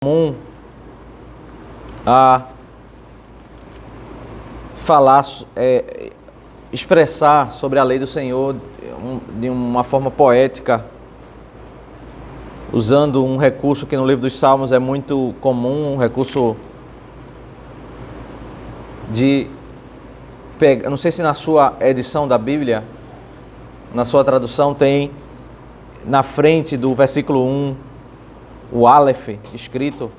comum a falar, expressar sobre a lei do Senhor de uma forma poética, usando um recurso que no livro dos Salmos é muito comum, um recurso de não sei se na sua edição da Bíblia, na sua tradução, tem na frente do versículo 1 o Aleph escrito,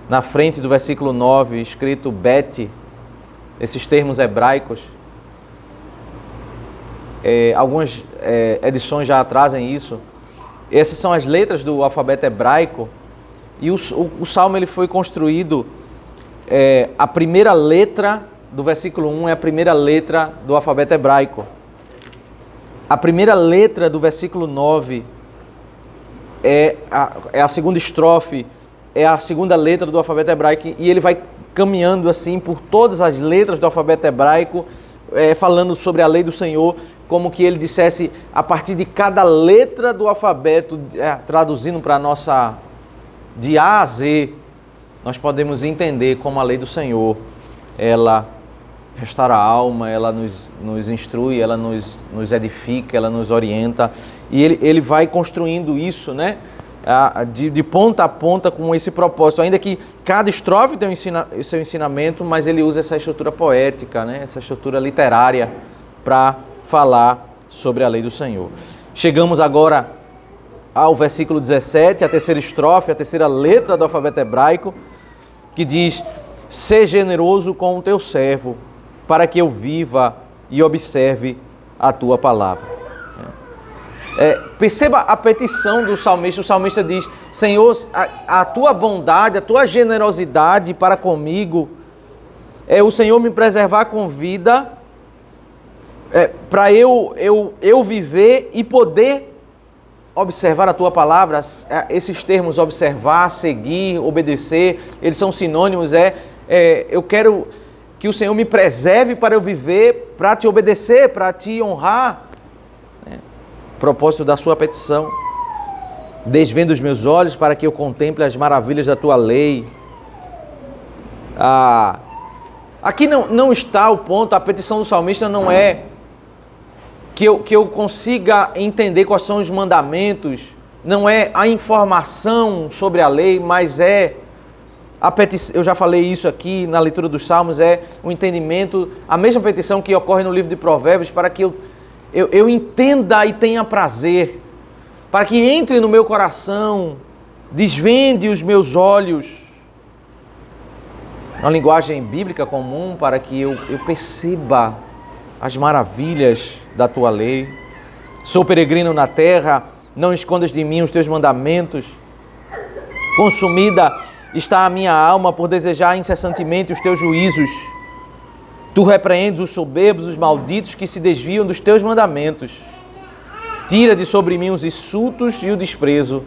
na frente do versículo 9 escrito Bet, esses termos hebraicos. Algumas edições já trazem isso. Essas são as letras do alfabeto hebraico, e o salmo ele foi construído, a primeira letra do versículo 1 é a primeira letra do alfabeto hebraico. A primeira letra do versículo 9 é a segunda estrofe, é a segunda letra do alfabeto hebraico, e ele vai caminhando assim por todas as letras do alfabeto hebraico, falando sobre a lei do Senhor, como que ele dissesse, a partir de cada letra do alfabeto, traduzindo para a nossa, de A a Z, nós podemos entender como a lei do Senhor, ela restaura a alma, ela nos instrui, ela nos edifica, ela nos orienta, e ele vai construindo isso, né? De ponta a ponta com esse propósito, ainda que cada estrofe tem o seu ensinamento, mas ele usa essa estrutura poética, né? Essa estrutura literária para falar sobre a lei do Senhor. Chegamos agora ao versículo 17, a terceira estrofe, a terceira letra do alfabeto hebraico, que diz: "Sê generoso com o teu servo, para que eu viva e observe a tua palavra." Perceba a petição do salmista. O salmista diz: Senhor, a tua bondade, a tua generosidade para comigo, o Senhor me preservar com vida, para eu viver e poder observar a tua palavra. Esses termos observar, seguir, obedecer, eles são sinônimos. Eu quero que o Senhor me preserve para eu viver, para te obedecer, para te honrar. Propósito da sua petição: desvenda os meus olhos para que eu contemple as maravilhas da tua lei. Aqui não está o ponto, a petição do salmista não é que eu consiga entender quais são os mandamentos, não é a informação sobre a lei, mas a petição. Eu já falei isso aqui na leitura dos Salmos, o entendimento, a mesma petição que ocorre no livro de Provérbios, para que eu entenda e tenha prazer, para que entre no meu coração, desvende os meus olhos, uma linguagem bíblica comum, para que eu perceba as maravilhas da tua lei. Sou peregrino na terra, não escondas de mim os teus mandamentos. Consumida está a minha alma por desejar incessantemente os teus juízos. Tu repreendes os soberbos, os malditos que se desviam dos teus mandamentos. Tira de sobre mim os insultos e o desprezo,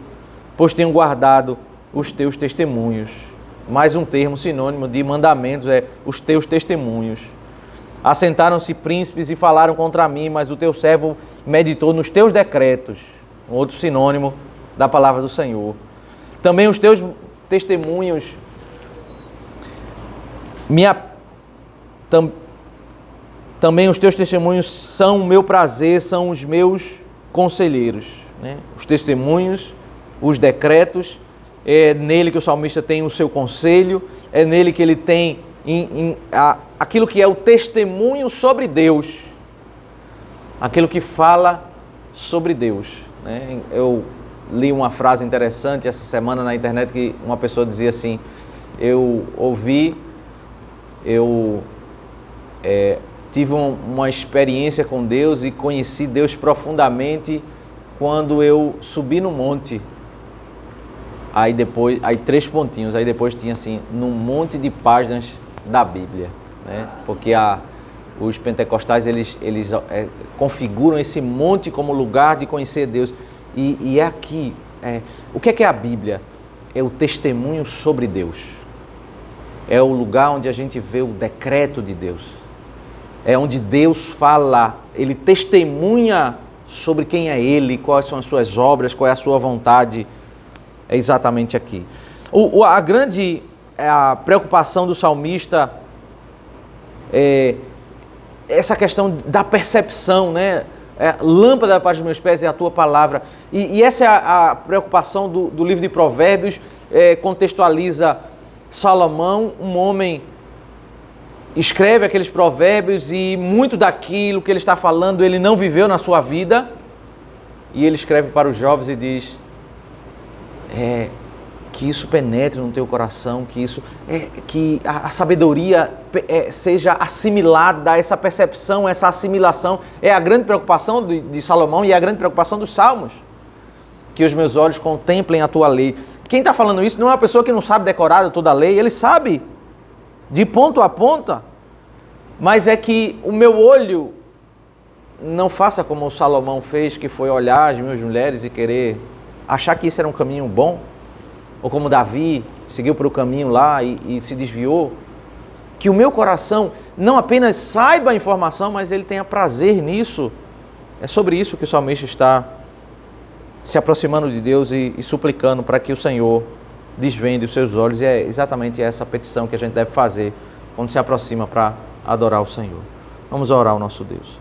pois tenho guardado os teus testemunhos. Mais um termo sinônimo de mandamentos os teus testemunhos. Assentaram-se príncipes e falaram contra mim, mas o teu servo meditou nos teus decretos. Um outro sinônimo da palavra do Senhor. Também os teus testemunhos Também os teus testemunhos são o meu prazer, são os meus conselheiros. Né? Os testemunhos, os decretos, é nele que o salmista tem o seu conselho, é nele que ele tem aquilo que é o testemunho sobre Deus, aquilo que fala sobre Deus. Né? Eu li uma frase interessante essa semana na internet, que uma pessoa dizia assim: tive uma experiência com Deus e conheci Deus profundamente quando eu subi no monte. Aí 3 pontinhos, aí depois tinha assim, num monte de páginas da Bíblia, né? Porque os pentecostais, eles configuram esse monte como lugar de conhecer Deus. E é aqui, o que é a Bíblia? É o testemunho sobre Deus. É o lugar onde a gente vê o decreto de Deus. É onde Deus fala, Ele testemunha sobre quem é Ele, quais são as suas obras, qual é a sua vontade. É exatamente aqui. A grande preocupação do salmista é essa questão da percepção, né? Lâmpada para os meus pés é a tua palavra. E essa é a preocupação do livro de Provérbios. Contextualiza Salomão, um homem, escreve aqueles provérbios e muito daquilo que ele está falando ele não viveu na sua vida. E ele escreve para os jovens e diz que isso penetre no teu coração, que a sabedoria seja assimilada, essa percepção, essa assimilação. É a grande preocupação de Salomão e é a grande preocupação dos Salmos. Que os meus olhos contemplem a tua lei. Quem está falando isso não é uma pessoa que não sabe decorar toda a lei, ele sabe de ponta a ponta, mas é que o meu olho não faça como o Salomão fez, que foi olhar as minhas mulheres e querer achar que isso era um caminho bom, ou como Davi seguiu por o caminho lá e se desviou. Que o meu coração não apenas saiba a informação, mas ele tenha prazer nisso. É sobre isso que o salmista está se aproximando de Deus e suplicando para que o Senhor desvende os seus olhos. E é exatamente essa petição que a gente deve fazer quando se aproxima para adorar o Senhor. Vamos orar ao nosso Deus.